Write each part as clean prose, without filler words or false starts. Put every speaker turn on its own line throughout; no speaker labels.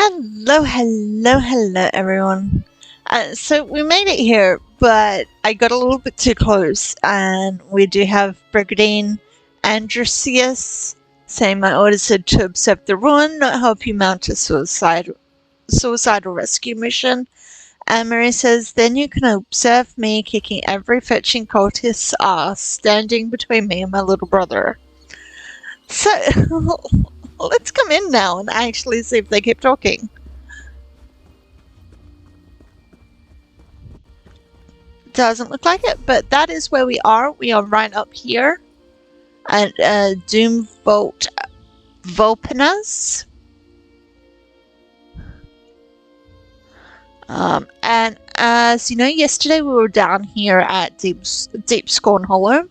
Hello, everyone. So we made it here, but I got a little bit too close, and we do have Brigadier Androsius saying my orders are to observe the ruin, not help you mount a suicidal rescue mission. And Mirri says, then you can observe me kicking every fetching cultist's ass, standing between me and my little brother. So, let's come in now and actually see if they keep talking. Doesn't look like it, but that is where we are. We are right up here at Doom Vault Vulpinus. And as you know, yesterday we were down here at Deep Scorn Hollow.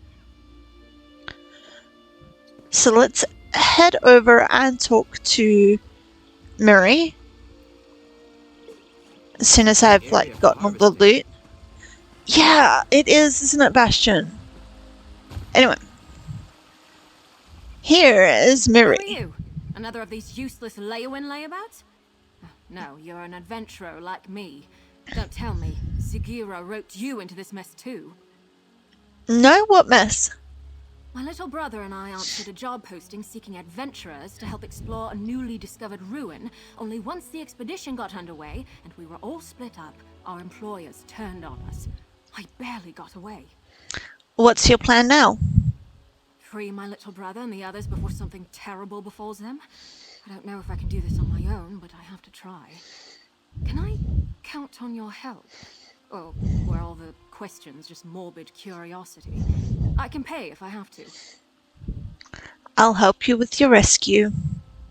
So let's head over and talk to Mirri. As soon as I've gotten all the loot. Yeah, it is, isn't it, Bastion? Anyway. Here is Mirri.
Who are you? Another of these useless layawin layabouts? No, you're an adventurer like me. Don't tell me, Sagira roped you into this mess too.
No, what mess?
My little brother and I answered a job posting seeking adventurers to help explore a newly discovered ruin, only once the expedition got underway and we were all split up, our employers turned on us. I barely got away.
What's your plan now?
Free my little brother and the others before something terrible befalls them. I don't know if I can do this on my own, but I have to try. Can I count on your help? Or were all the questions just morbid curiosity? I can pay if I have to.
I'll help you with your rescue.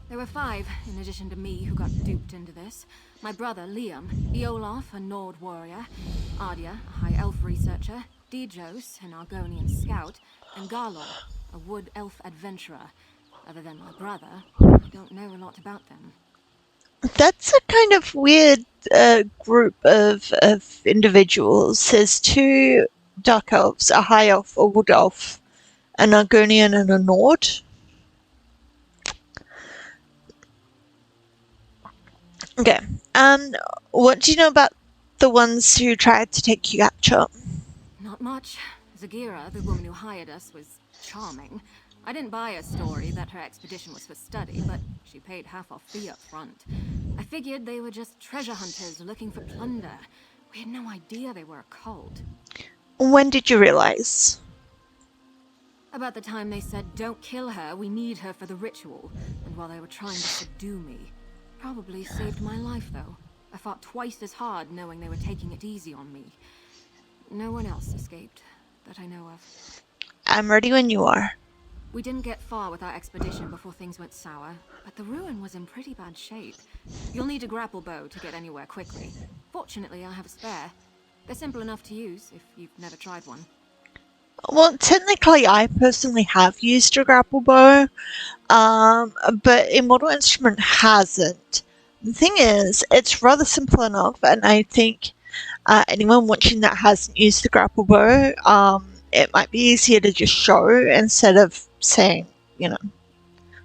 There were 5, in addition to me, who got duped into this. My brother, Liam, Iolaf, a Nord warrior, Ardia, a high elf researcher, Dijos, an Argonian scout, and Garlor, a wood elf adventurer. Other than my brother, I don't know a lot about them.
That's a kind of weird group of individuals. There's 2 dark elves, a high elf, a wood elf, an Argonian and a Nord. Okay, what do you know about the ones who tried to take you capture?
Not much. Sagira, the woman who hired us, was charming. I didn't buy her story that her expedition was for study, but she paid half our fee up front. I figured they were just treasure hunters looking for plunder. We had no idea they were a cult.
When did you realize?
About the time they said, don't kill her, we need her for the ritual. And while they were trying to subdue me. Probably saved my life, though. I fought twice as hard knowing they were taking it easy on me. No one else escaped, that I know of.
I'm ready when you are.
We didn't get far with our expedition before things went sour, but the ruin was in pretty bad shape. You'll need a grapple bow to get anywhere quickly. Fortunately, I have a spare. They're simple enough to use if you've never tried one.
Well, technically, I personally have used a grapple bow, but Immortal Instrument hasn't. The thing is, it's rather simple enough, and I think anyone watching that hasn't used the grapple bow, it might be easier to just show instead of saying,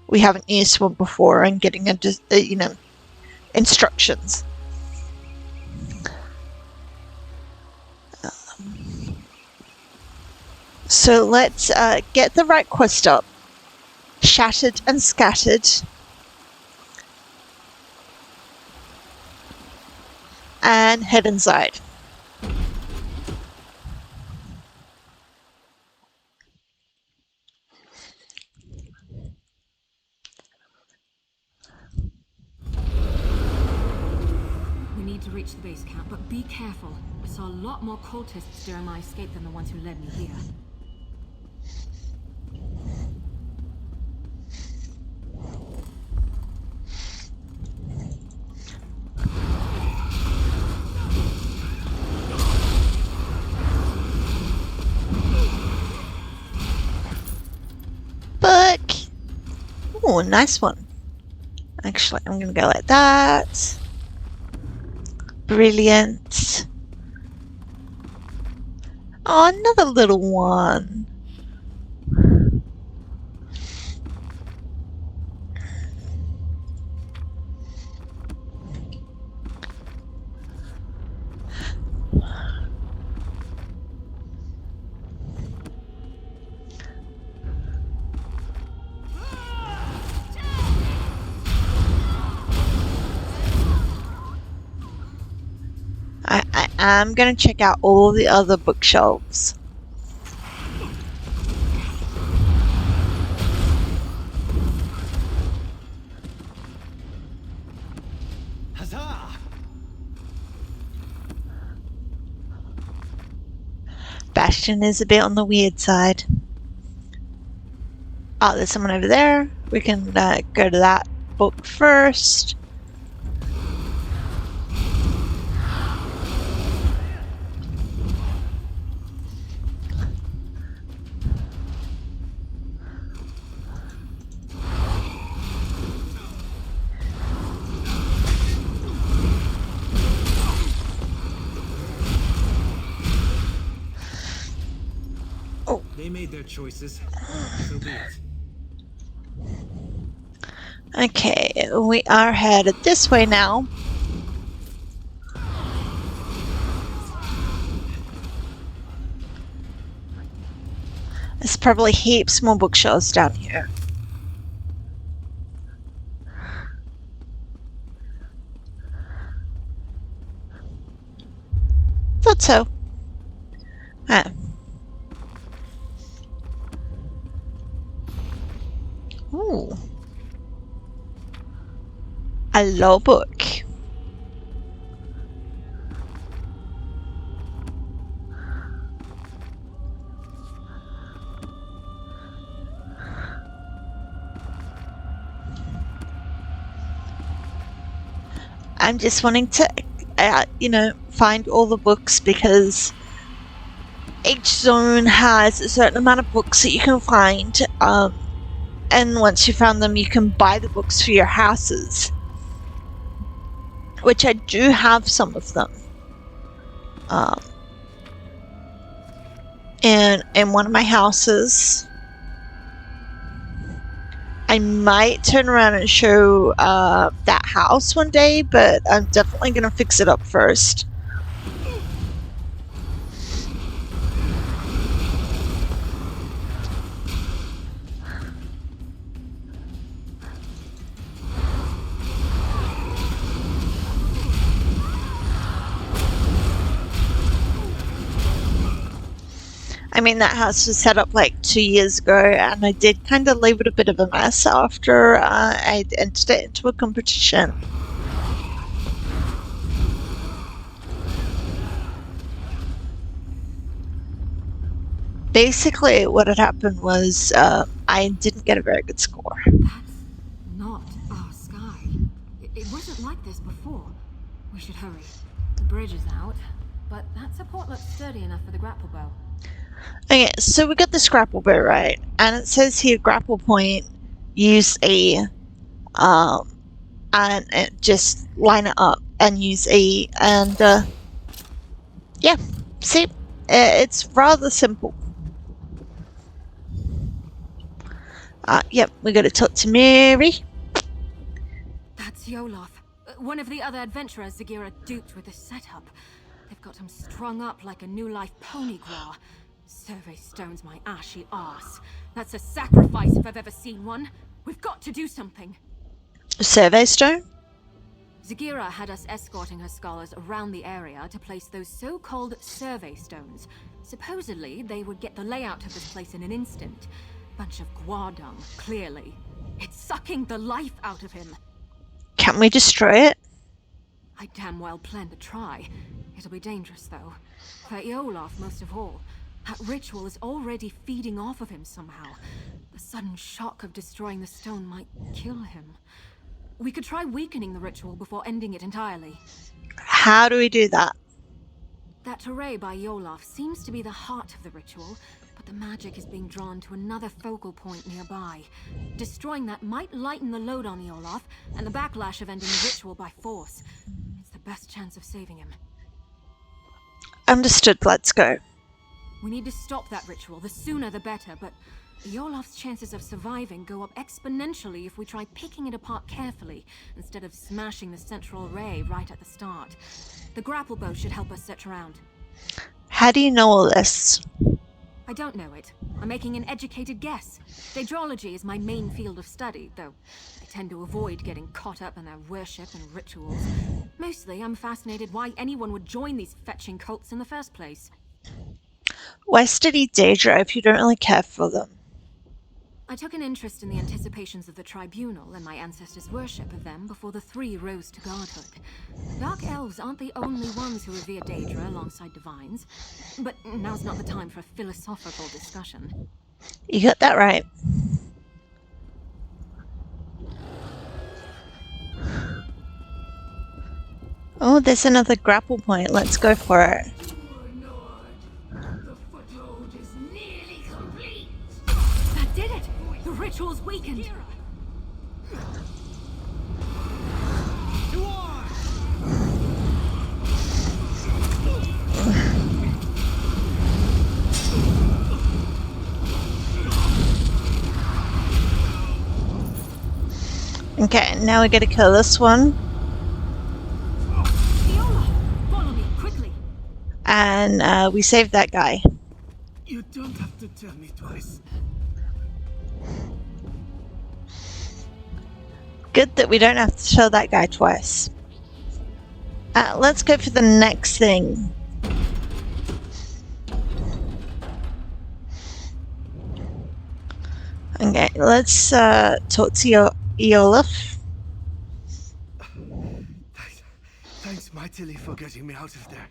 we haven't used one before and getting instructions. So let's get the right quest up. Shattered and scattered. And head inside.
We need to reach the base camp, but be careful. I saw a lot more cultists during my escape than the ones who led me here.
Book! Ooh, nice one. Actually, I'm gonna go like that. Brilliant. Oh, another little one. I'm gonna check out all the other bookshelves.
Huzzah!
Bastion is a bit on the weird side. Oh, there's someone over there. We can go to that book first. Oh.
They made their choices. So be it.
Okay, we are headed this way now. There's probably heaps more bookshelves down here. Thought so. Ooh. A law book. I'm just wanting to, find all the books because each zone has a certain amount of books that you can find. And once you found them, you can buy the books for your houses. Which I do have some of them. In one of my houses. I might turn around and show that house one day, but I'm definitely going to fix it up first. I mean, that house was set up like 2 years ago, and I did kind of leave it a bit of a mess after I entered it into a competition. Basically, what had happened was I didn't get a very good score.
That's not our sky. It wasn't like this before. We should hurry. The bridge is out, but that support looks sturdy enough for the grapple bow.
Okay, so we got this grapple bow, right? And it says here, grapple point, use E, and just line it up and use E, and yeah, see, it's rather simple. Yep, we gotta talk to Mirri.
That's Yoloth, one of the other adventurers Zagira duped with this setup. They've got him strung up like a new life pony gras. Survey stone's my ashy arse. That's a sacrifice if I've ever seen one. We've got to do something.
Survey stone?
Zagira had us escorting her scholars around the area to place those so-called survey stones. Supposedly, they would get the layout of this place in an instant. Bunch of guardung, clearly. It's sucking the life out of him.
Can we destroy it?
I damn well plan to try. It'll be dangerous, though. For Eolaf, most of all. That ritual is already feeding off of him somehow. The sudden shock of destroying the stone might kill him. We could try weakening the ritual before ending it entirely.
How do we do that?
That array by Yolaf seems to be the heart of the ritual, but the magic is being drawn to another focal point nearby. Destroying that might lighten the load on Yolaf, and the backlash of ending the ritual by force. It's the best chance of saving him.
Understood, let's go.
We need to stop that ritual, the sooner the better, but Yolaf's chances of surviving go up exponentially if we try picking it apart carefully, instead of smashing the central array right at the start. The grapple bow should help us search around.
How do you know all this?
I don't know it. I'm making an educated guess. Daedrology is my main field of study, though I tend to avoid getting caught up in their worship and rituals. Mostly, I'm fascinated why anyone would join these fetching cults in the first place.
Why study Daedra if you don't really care for them?
I took an interest in the anticipations of the tribunal and my ancestors' worship of them before the three rose to godhood. Dark elves aren't the only ones who revere Daedra alongside divines, but now's not the time for a philosophical discussion.
You got that right. Oh, there's another grapple point. Let's go for it.
The foothold is nearly complete.
That did it! The ritual's weakened!
To arms!
Okay, now we gotta kill this one.
Viola! Follow me, quickly!
And we saved that guy.
You don't have to tell me twice.
Good that we don't have to show that guy twice. Let's go for the next thing. Okay, let's talk to Eolaf.
Thanks mightily for getting me out of there.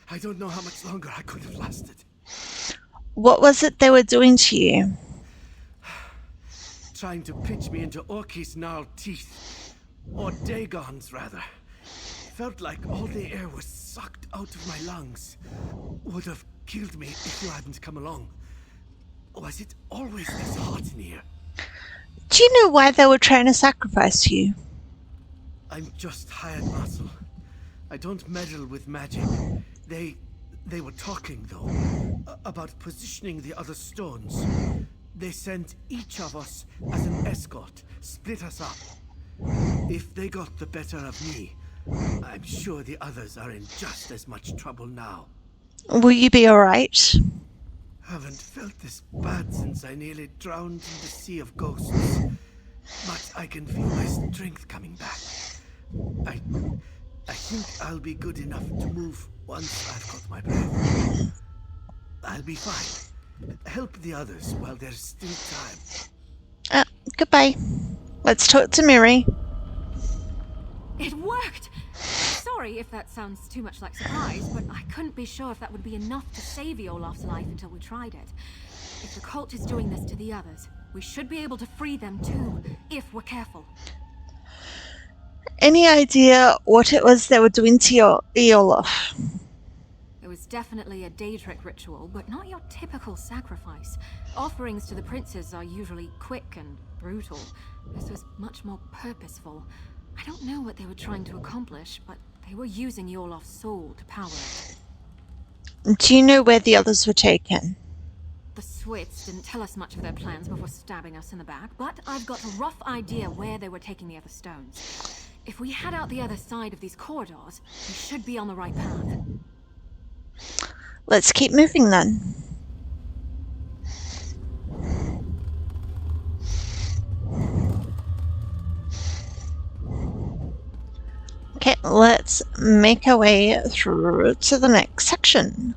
I don't know how much longer I could have lasted.
What was it they were doing to you?
Trying to pitch me into Orky's gnarled teeth. Or Dagon's, rather. Felt like all the air was sucked out of my lungs. Would have killed me if you hadn't come along. Was it always this hot in here?
Do you know why they were trying to sacrifice you?
I'm just hired muscle. I don't meddle with magic. They were talking, though, about positioning the other stones. They sent each of us as an escort, split us up. If they got the better of me, I'm sure the others are in just as much trouble now.
Will you be alright?
Haven't felt this bad since I nearly drowned in the sea of ghosts. But I can feel my strength coming back. I think I'll be good enough to move once I've got my breath. I'll be fine. Help the others while there's still time.
Goodbye. Let's talk to Mirri.
It worked! Sorry if that sounds too much like surprise, but I couldn't be sure if that would be enough to save Olaf's life until we tried it. If the cult is doing this to the others, we should be able to free them too, if we're careful.
Any idea what it was they were doing to Olaf?
It was definitely a Daedric ritual, but not your typical sacrifice. Offerings to the princes are usually quick and brutal. This was much more purposeful. I don't know what they were trying to accomplish, but they were using Olaf's soul to power it.
Do you know where the others were taken?
The Swits didn't tell us much of their plans before stabbing us in the back, but I've got a rough idea where they were taking the other stones. If we head out the other side of these corridors, we should be on the right path.
Let's keep moving then. Okay, let's make our way through to the next section.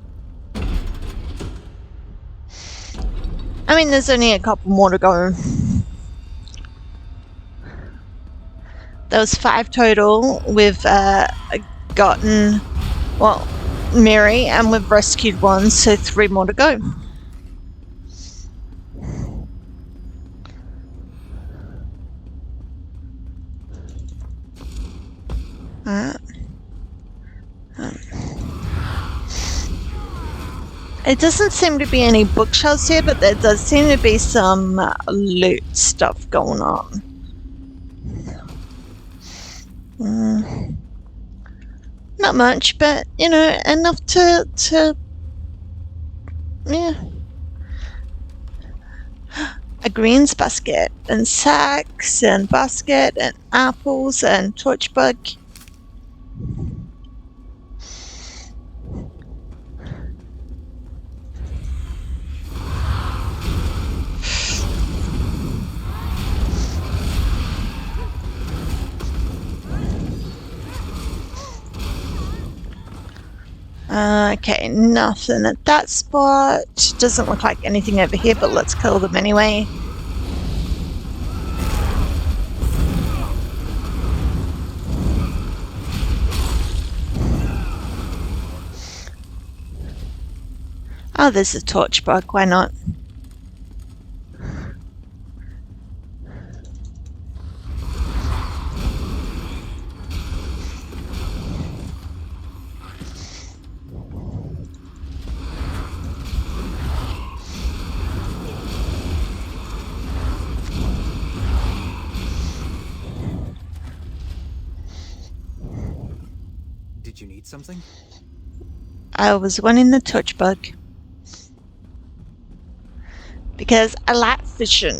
I mean, there's only a couple more to go. There was 5 total. We've gotten, well, Mirri, and we've rescued 1, so 3 more to go. It doesn't seem to be any bookshelves here, but there does seem to be some loot stuff going on. Not much, but you know, enough to yeah. A greens basket and sacks and basket and apples and torchbug. Okay, nothing at that spot. Doesn't look like anything over here, but let's kill them anyway. Oh, there's a torch bug, why not?
Did you need something?
I was wanting the torch bug. Because I like fishing.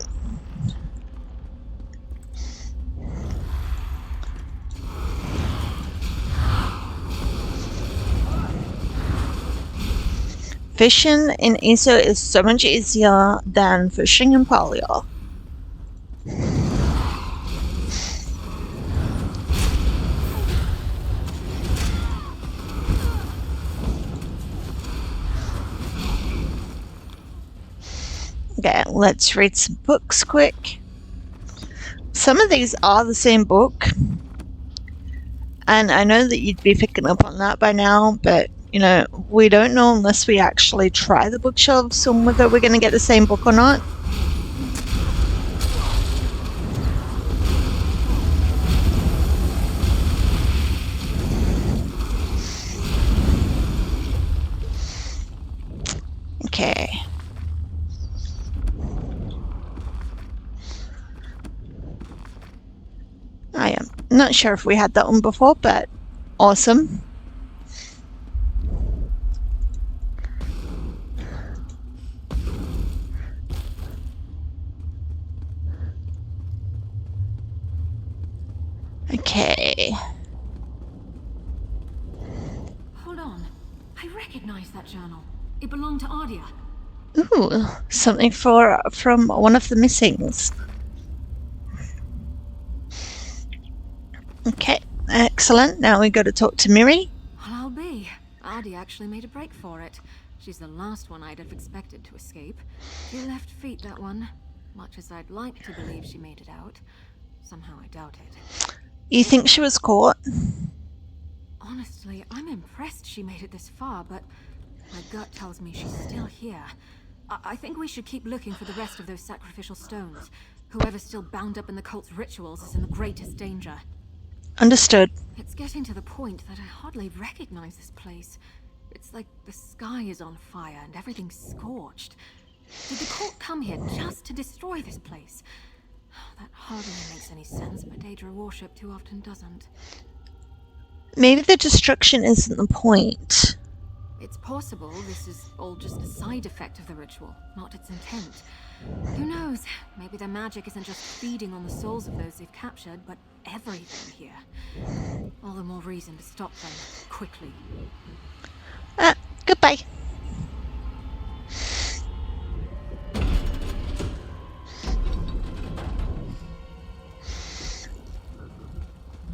Fishing in ESO is so much easier than fishing in Polio. Okay, let's read some books quick. Some of these are the same book. And I know that you'd be picking up on that by now, but, you know, we don't know unless we actually try the bookshelves on whether we're going to get the same book or not. Okay. I am not sure if we had that one before, but awesome. Okay.
Hold on. I recognize that journal. It belonged to Ardia.
Ooh, something from one of the missings. Okay, excellent. Now we got to talk to Mirri.
Well, I'll be. Ardia actually made a break for it. She's the last one I'd have expected to escape. Few left feet, that one. Much as I'd like to believe she made it out, somehow I doubt it.
You think she was caught?
Honestly, I'm impressed she made it this far, but my gut tells me she's still here. I think we should keep looking for the rest of those sacrificial stones. Whoever's still bound up in the cult's rituals is in the greatest danger.
Understood.
It's getting to the point that I hardly recognize this place. It's like the sky is on fire and everything's scorched. Did the cult come here just to destroy this place? That hardly makes any sense, but Daedra worship too often doesn't.
Maybe the destruction isn't the point.
It's possible this is all just a side effect of the ritual, not its intent. Who knows? Maybe their magic isn't just feeding on the souls of those they've captured, but everything here. All the more reason to stop them, quickly.
Goodbye.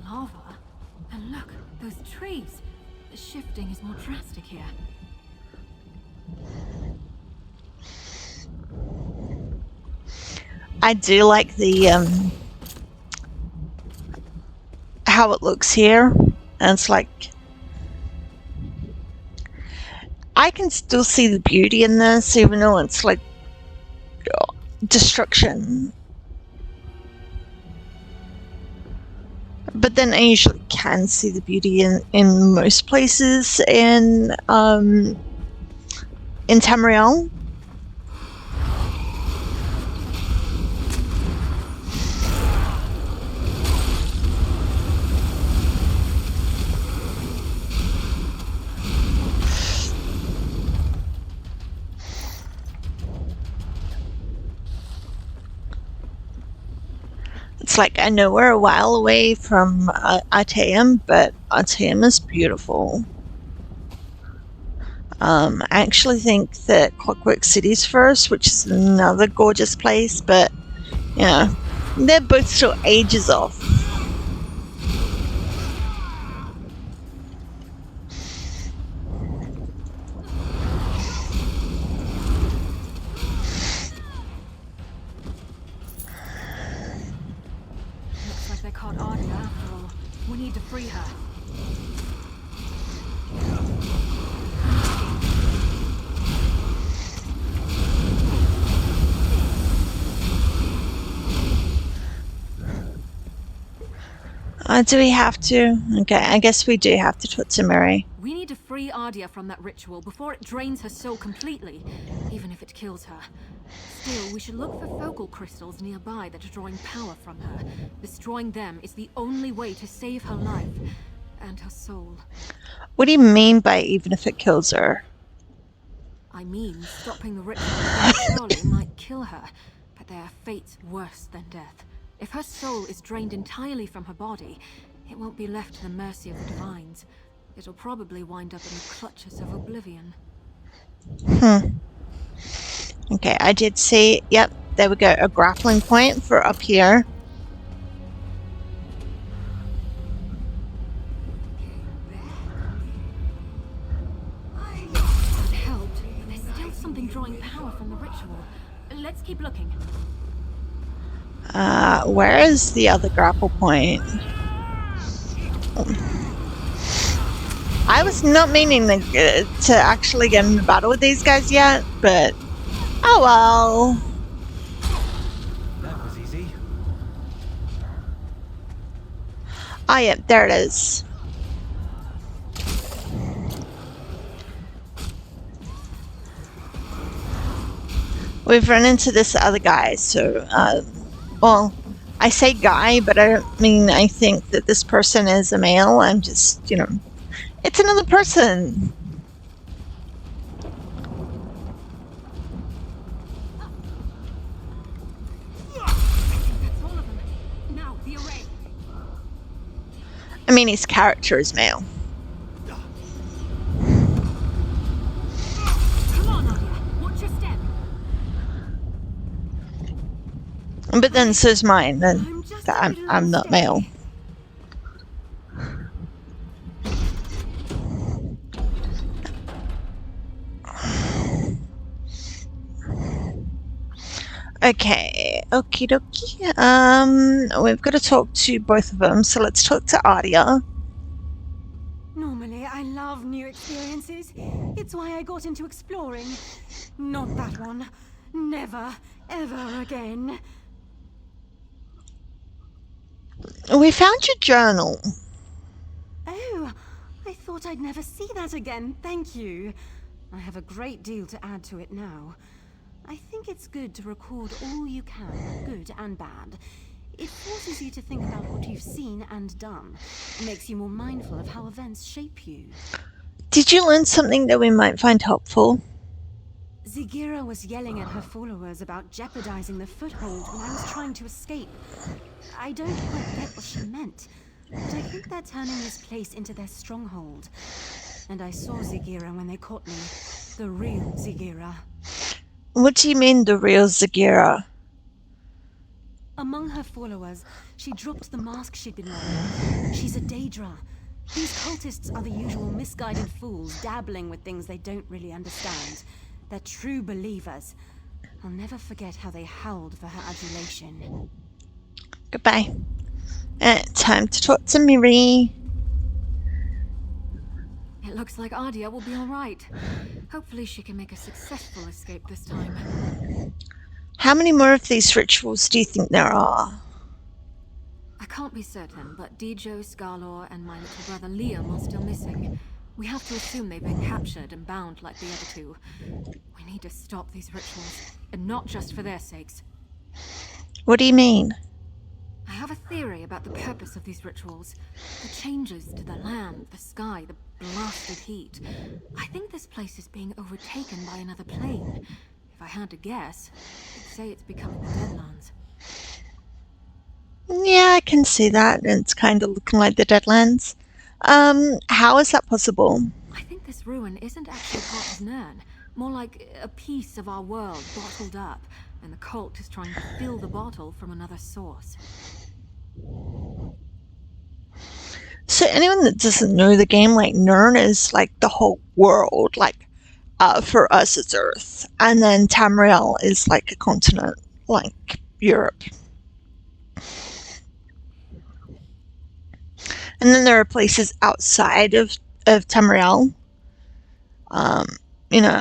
Lava? And look, those trees. The shifting is more drastic here.
I do like the how it looks here, and it's like I can still see the beauty in this, even though it's like destruction. But then I usually can see the beauty in most places in Tamriel. It's like I know we're a while away from Artaeum, but Artaeum is beautiful. I actually think that Clockwork City's first, which is another gorgeous place, but yeah, they're both still ages off.
caught Ardia after all. We need to free her.
Do we have to? Okay, I guess we do have to talk to Mirri.
We need to free Ardia from that ritual before it drains her soul completely, even if it kills her. Still, we should look for focal crystals nearby that are drawing power from her. Destroying them is the only way to save her life and her soul.
What do you mean by even if it kills her?
I mean, stopping the ritual surely might kill her, but there are fates worse than death. If her soul is drained entirely from her body, it won't be left to the mercy of the divines. It'll probably wind up in the clutches of oblivion.
Okay, I did see, yep, there we go, a grappling point for up here.
It helped, but there's still something drawing power from the ritual. Let's keep looking.
Where is the other grapple point? I was not meaning to actually get in a battle with these guys yet, but oh well.
That was easy.
Ah, yeah, there it is. We've run into this other guy, so, well, I say guy, but I don't mean I think that this person is a male. I'm just, you know, it's another person.
That's all of them. Now, the array.
I mean, his character is male.
Come on, Ardia. Watch your step.
But then so's mine, and I'm not male. Okay, okie dokie. We've got to talk to both of them, so let's talk to Ardia.
Normally, I love new experiences. It's why I got into exploring. Not that one. Never, ever again.
We found your journal.
Oh, I thought I'd never see that again. Thank you. I have a great deal to add to it now. I think it's good to record all you can, good and bad. It forces you to think about what you've seen and done. It makes you more mindful of how events shape you.
Did you learn something that we might find helpful?
Zigira was yelling at her followers about jeopardizing the foothold when I was trying to escape. I don't quite get what she meant, but I think they're turning this place into their stronghold. And I saw Zigira when they caught me. The real Zigira.
What do you mean, the real Zigira?
Among her followers, she dropped the mask she'd been wearing. She's a Daedra. These cultists are the usual misguided fools dabbling with things they don't really understand. They're true believers. I'll never forget how they howled for her adulation.
Goodbye. Time to talk to Mirri.
It looks like Ardia will be all right. Hopefully she can make a successful escape this time.
How many more of these rituals do you think there are?
I can't be certain, but Dijo, Scarlor, and my little brother Liam are still missing. We have to assume they've been captured and bound like the other two. We need to stop these rituals, and not just for their sakes.
What do you mean?
I have a theory about the purpose of these rituals. The changes to the land, the sky, the blasted heat. I think this place is being overtaken by another plane. If I had to guess, I'd say it's becoming the Deadlands.
Yeah, I can see that. It's kind of looking like the Deadlands. How is that possible?
I think this ruin isn't actually part of Nern. More like a piece of our world bottled up, and the cult is trying to fill the bottle from another source.
So anyone that doesn't know the game, like, Nern is like the whole world. Like, for us it's Earth. And then Tamriel is like a continent, like Europe. And then there are places outside of Tamriel. You know,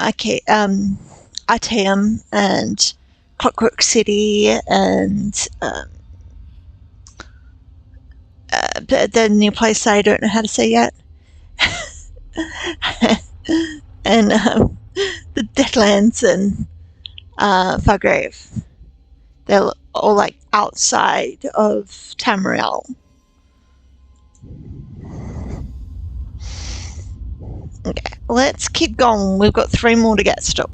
Ateum and Clockwork City and the new place I don't know how to say yet. And the Deadlands and Fargrave. They're all like outside of Tamriel. Okay, let's keep going. We've got 3 more to get still.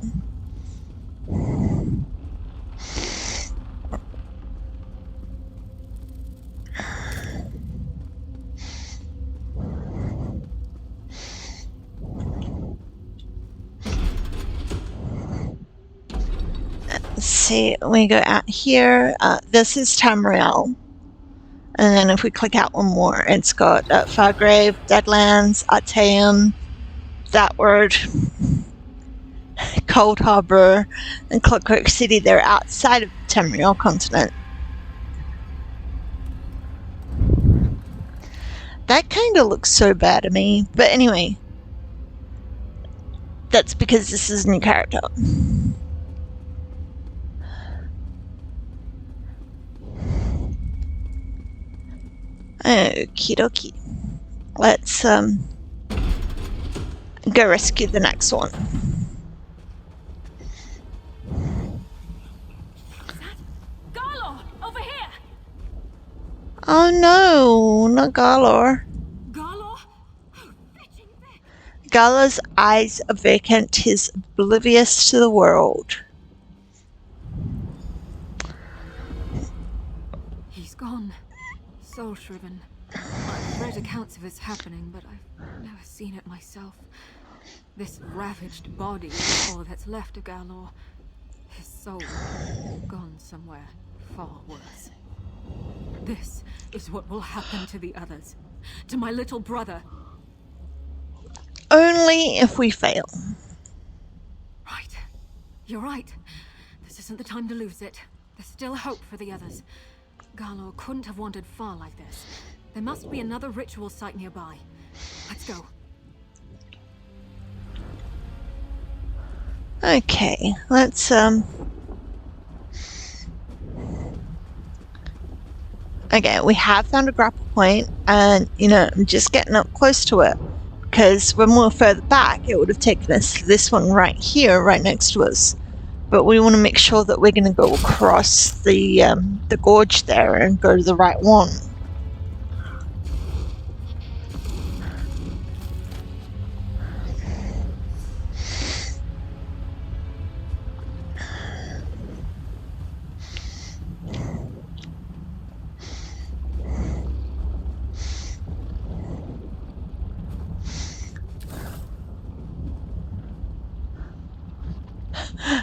Let's see, we go out here. This is Tamriel. And then if we click out one more, it's got Fargrave, Deadlands, Ateum, that word, Cold Harbor, and Clockwork City. They're outside of the Tamriel continent. That kind of looks so bad to me. But anyway, that's because this is a new character. Okie dokie. Let's go rescue the next one.
Garlor, over here!
Oh no, not Galor.
Garlor?
Galor's eyes are vacant, he's oblivious to the world.
He's gone. Soul-shriven. I've read accounts of this happening, but I've never seen it myself. This ravaged body is all that's left of Galor. His soul gone somewhere far worse. This is what will happen to the others. To my little brother.
Only if we fail.
Right. You're right. This isn't the time to lose it. There's still hope for the others. Galor couldn't have wandered far like this. There must be another ritual site nearby. Let's go.
Okay, let's okay, we have found a grapple point, and you know, I'm just getting up close to it because when we were further back, it would have taken us to this one right here, right next to us. But we want to make sure that we're going to go across the gorge there and go to the right one.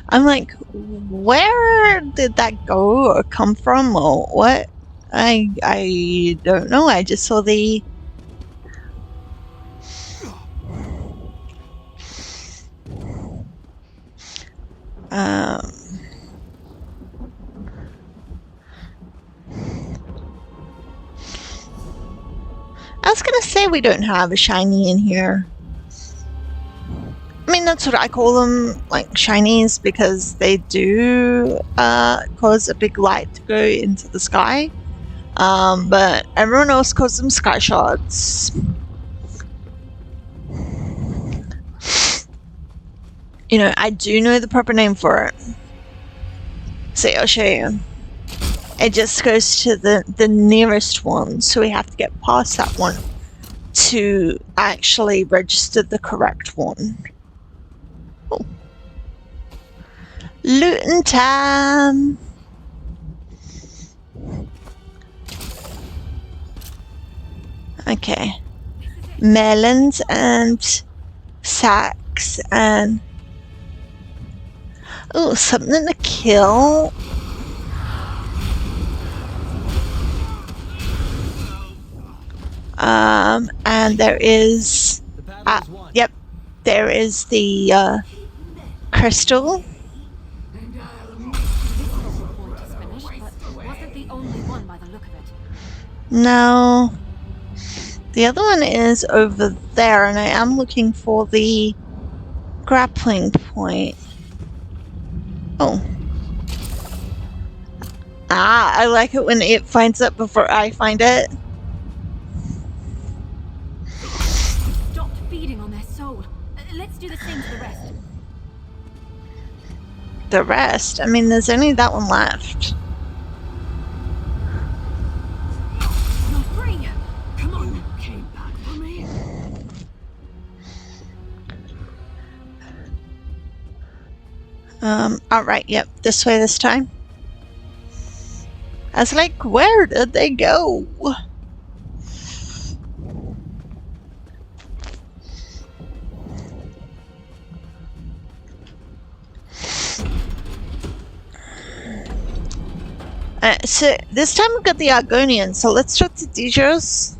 I'm like, where did that go or come from or what? I don't know. I just saw the I was gonna say we don't have a shiny in here. I mean, that's what I call them, like shinies, because they do cause a big light to go into the sky. But everyone else calls them sky shards. You know, I do know the proper name for it. See, I'll show you. It just goes to the nearest one, so we have to get past that one to actually register the correct one. Oh. Looting time! Okay. Melons and sacks and... oh, something to kill. And there is... yep, there is the crystal.
This point is finished, but wasn't the only one by the look of it.
No. The other one is over there, and I am looking for the grappling point. Oh. Ah, I like it when it finds it before I find it.
Stopped feeding on their soul. Let's do the same to the rest.
The rest? I mean, there's only that one left.
You're free. Come on.
You came back for me?
Alright, yep, this way this time. I was like, where did they go? So this time we've got the Argonians, so let's talk to Dijos.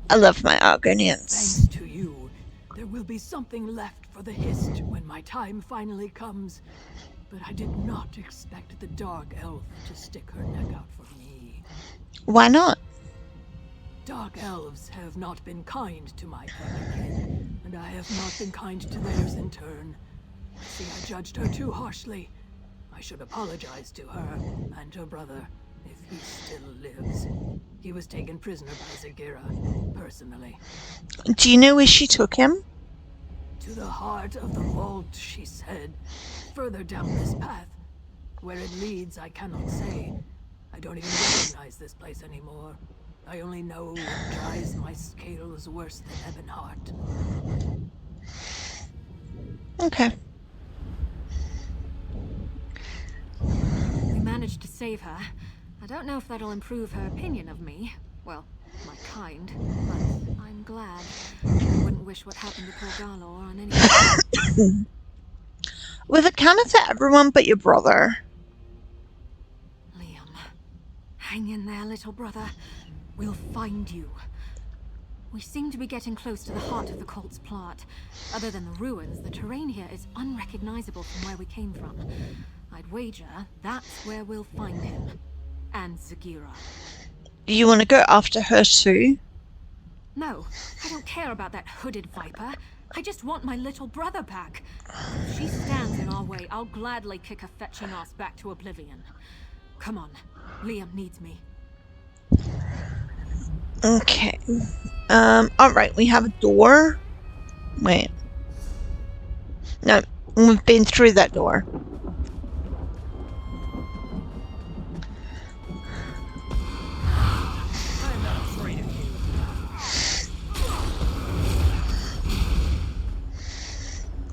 I love my Argonians.
Thanks to you, there will be something left for the Hist when my time finally comes. But I did not expect the Dark Elf to stick her neck out for me.
Why not?
Dark Elves have not been kind to my kin, and I have not been kind to theirs in turn. I see I judged her too harshly. I should apologize to her and her brother, if he still lives. He was taken prisoner by Zagira, personally.
Do you know where she took him?
To the heart of the vault, she said. Further down this path. Where it leads, I cannot say. I don't even recognize this place anymore. I only know it dries my scales worse than Ebonheart.
Okay.
We managed to save her. I don't know if that'll improve her opinion of me. Well, my kind. But I'm glad. I wouldn't wish what happened to poor Galor on anyone.
With a cannon for everyone but your brother.
Liam. Hang in there, little brother. We'll find you. We seem to be getting close to the heart of the cult's plot. Other than the ruins, the terrain here is unrecognizable from where we came from. I'd wager that's where we'll find him. And Zagira.
You want to go after her too?
No, I don't care about that hooded viper. I just want my little brother back. If she stands in our way, I'll gladly kick her fetching ass back to oblivion. Come on, Liam needs me.
Okay. Alright, we have a door. Wait. No, we've been through that door.
I'm not afraid of you.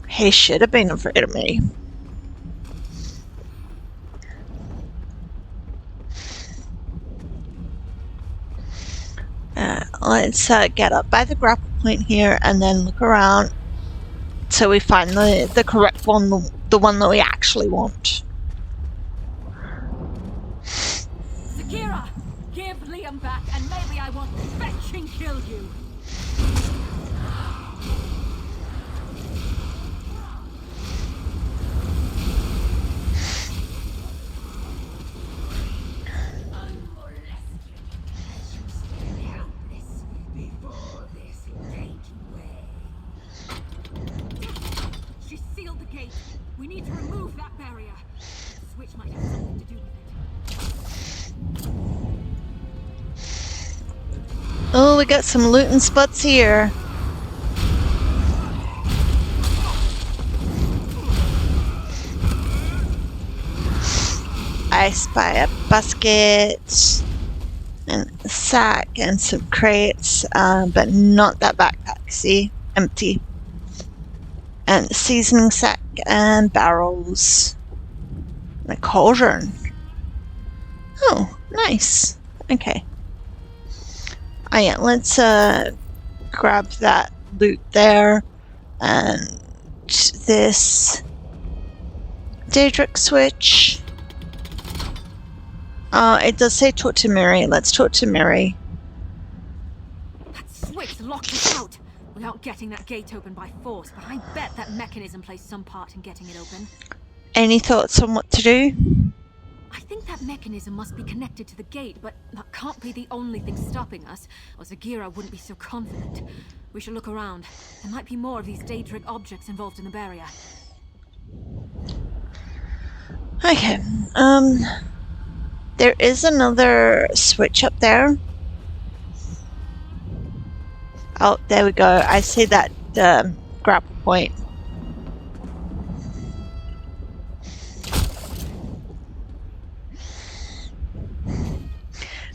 He should have been afraid of me. Let's get up by the grapple point here and then look around till we find the correct one, the one that we actually want.
Zagira! Give Liam back and maybe I won't fetch and kill you! She sealed the gate. We need to remove that barrier. The switch might have something to do with it.
Oh, we got some looting spots here. I spy a basket and a sack and some crates, but not that backpack. See? Empty. And a seasoning sack and barrels. And a cauldron. Oh, nice. Okay. Oh yeah, let's grab that loot there. And this Daedric switch. It does say talk to Mirri. Let's talk to Mirri.
That switch locked us out. We aren't getting that gate open by force, but I bet that mechanism plays some part in getting it open.
Any thoughts on what to do?
I think that mechanism must be connected to the gate, but that can't be the only thing stopping us, or Zagira wouldn't be so confident. We should look around. There might be more of these Daedric objects involved in the barrier.
Okay, there is another switch up there. Oh, there we go. I see that grapple point.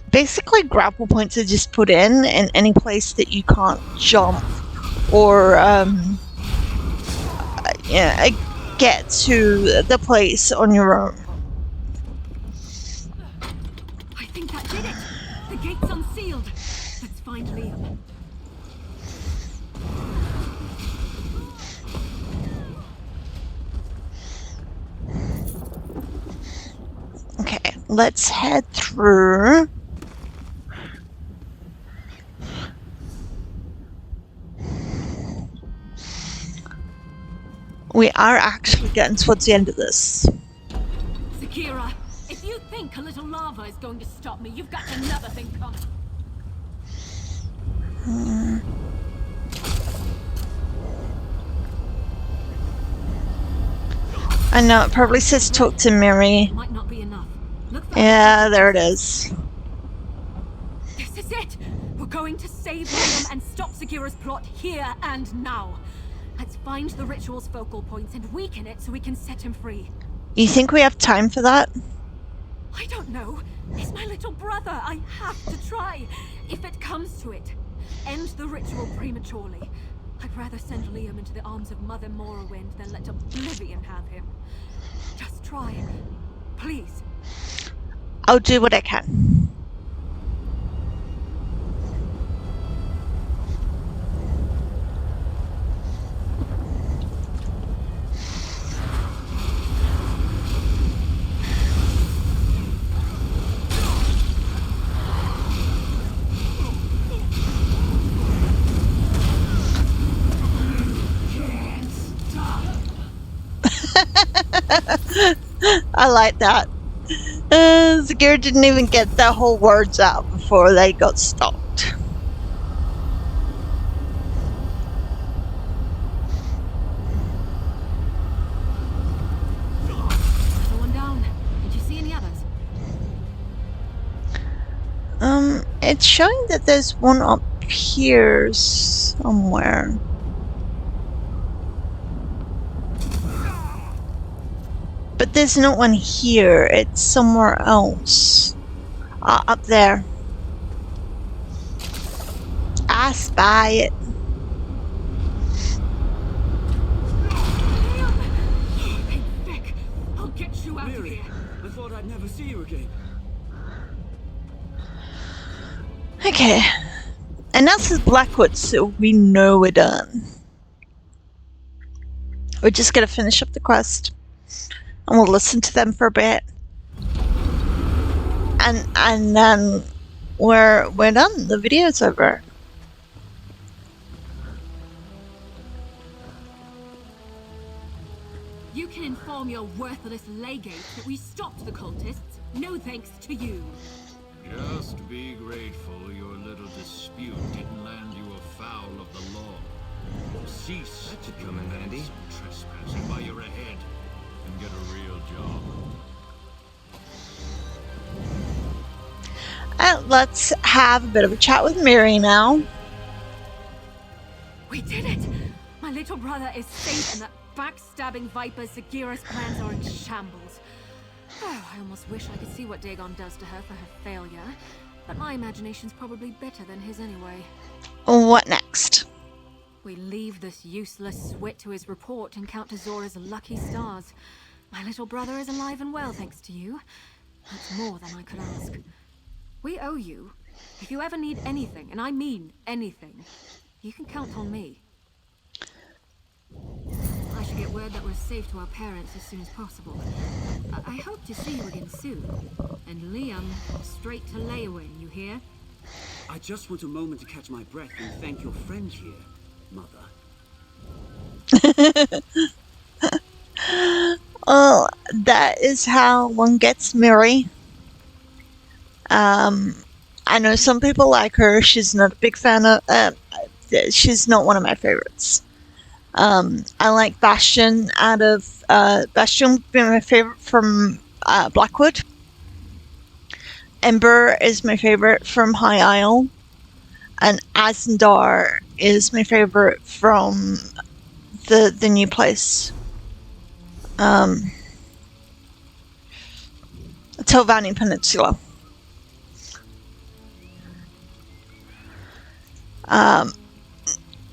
Basically, grapple points are just put in any place that you can't jump or yeah, get to the place on your own.
I think that did it! The gate's unsealed! Let's find Liam.
Okay, let's head through. We are actually getting towards the end of this.
Zagira, if you think a little lava is going to stop me, you've got another thing coming.
I know, it probably says talk to Mirri.
Might not be enough. Look for
Yeah, there it is.
This is it! We're going to save Liam and stop Zagira's plot here and now. Let's find the ritual's focal points and weaken it so we can set him free.
You think we have time for that?
I don't know. He's my little brother. I have to try. If it comes to it, end the ritual prematurely. I'd rather send Liam into the arms of Mother Morrowind than let Oblivion have him. Just try. Please.
I'll do what I can. I like that. Zagira didn't even get their whole words out before they got stopped.
Another one down. Did you see any others?
It's showing that there's one up here somewhere. But there's no one here, it's somewhere else. Up there. I spy it.
Hey, Vic, I'll get you out of
Mirri,
here.
I thought I'd never see you again.
Okay. And that's his Blackwood, so we know we're done. We're just gonna finish up the quest. And we'll listen to them for a bit. And then we're done. The video's over.
You can inform your worthless legate that we stopped the cultists. No thanks to you.
Just be grateful your little dispute didn't land you afoul of the law. Cease
That should come in handy.
trespassing while you're ahead and get a real job.
Let's have a bit of a chat with Mirri now.
We did it! My little brother is safe and that backstabbing viper Zagira's plans are in shambles. Oh, I almost wish I could see what Dagon does to her for her failure. But my imagination's probably better than his anyway.
What next?
We leave this useless swit to his report and count to Zora's lucky stars. My little brother is alive and well, thanks to you. That's more than I could ask. We owe you. If you ever need anything, and I mean anything, you can count on me. I should get word that we're safe to our parents as soon as possible. I hope to see you again soon. And Liam, straight to Leywin, you hear?
I just want a moment to catch my breath and thank your friend here, Mother.
Well, that is how one gets Mirri. I know some people like her. She's not a big fan of. She's not one of my favorites. I like Bastion out of Bastion would be my favorite from Blackwood. Ember is my favorite from High Isle, and Azendar is my favorite from the new place. Telvanni Peninsula.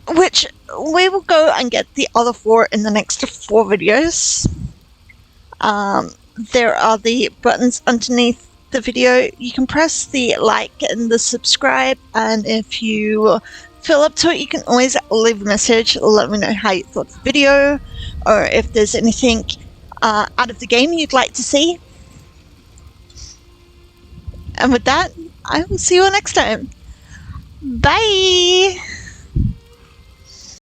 Which we will go and get the other 4 in the next 4 videos. There are the buttons underneath the video. You can press the like and the subscribe, and if you feel up to it, you can always leave a message. Let me know how you thought of the video, or if there's anything out of the game you'd like to see. And with that, I will see you all next time. Bye!